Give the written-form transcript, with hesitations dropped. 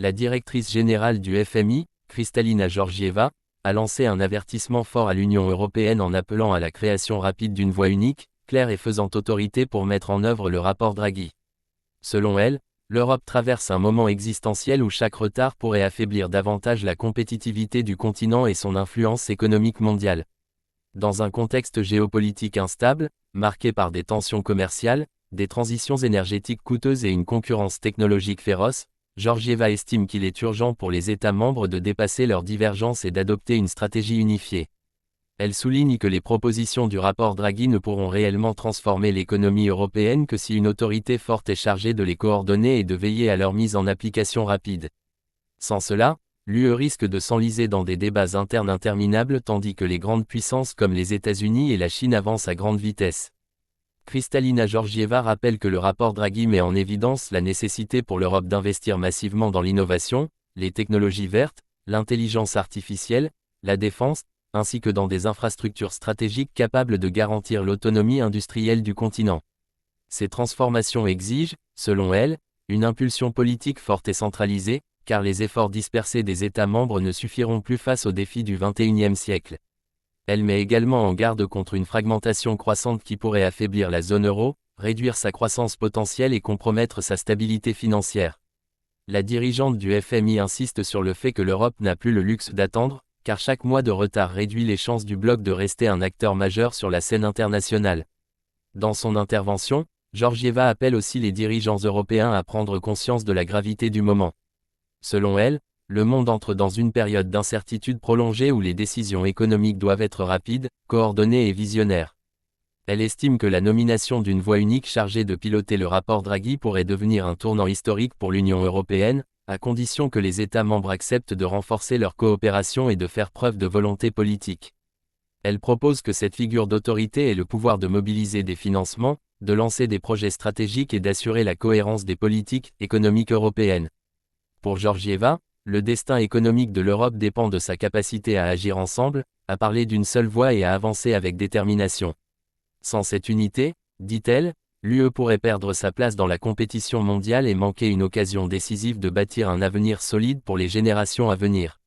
La directrice générale du FMI, Kristalina Georgieva, a lancé un avertissement fort à l'Union européenne en appelant à la création rapide d'une voie unique, claire et faisant autorité pour mettre en œuvre le rapport Draghi. Selon elle, l'Europe traverse un moment existentiel où chaque retard pourrait affaiblir davantage la compétitivité du continent et son influence économique mondiale. Dans un contexte géopolitique instable, marqué par des tensions commerciales, des transitions énergétiques coûteuses et une concurrence technologique féroce, Georgieva estime qu'il est urgent pour les États membres de dépasser leurs divergences et d'adopter une stratégie unifiée. Elle souligne que les propositions du rapport Draghi ne pourront réellement transformer l'économie européenne que si une autorité forte est chargée de les coordonner et de veiller à leur mise en application rapide. Sans cela, l'UE risque de s'enliser dans des débats internes interminables tandis que les grandes puissances comme les États-Unis et la Chine avancent à grande vitesse. Kristalina Georgieva rappelle que le rapport Draghi met en évidence la nécessité pour l'Europe d'investir massivement dans l'innovation, les technologies vertes, l'intelligence artificielle, la défense, ainsi que dans des infrastructures stratégiques capables de garantir l'autonomie industrielle du continent. Ces transformations exigent, selon elle, une impulsion politique forte et centralisée, car les efforts dispersés des États membres ne suffiront plus face aux défis du XXIe siècle. Elle met également en garde contre une fragmentation croissante qui pourrait affaiblir la zone euro, réduire sa croissance potentielle et compromettre sa stabilité financière. La dirigeante du FMI insiste sur le fait que l'Europe n'a plus le luxe d'attendre, car chaque mois de retard réduit les chances du bloc de rester un acteur majeur sur la scène internationale. Dans son intervention, Georgieva appelle aussi les dirigeants européens à prendre conscience de la gravité du moment. Selon elle, le monde entre dans une période d'incertitude prolongée où les décisions économiques doivent être rapides, coordonnées et visionnaires. Elle estime que la nomination d'une voix unique chargée de piloter le rapport Draghi pourrait devenir un tournant historique pour l'Union européenne, à condition que les États membres acceptent de renforcer leur coopération et de faire preuve de volonté politique. Elle propose que cette figure d'autorité ait le pouvoir de mobiliser des financements, de lancer des projets stratégiques et d'assurer la cohérence des politiques économiques européennes. Pour Georgieva, le destin économique de l'Europe dépend de sa capacité à agir ensemble, à parler d'une seule voix et à avancer avec détermination. Sans cette unité, dit-elle, l'UE pourrait perdre sa place dans la compétition mondiale et manquer une occasion décisive de bâtir un avenir solide pour les générations à venir.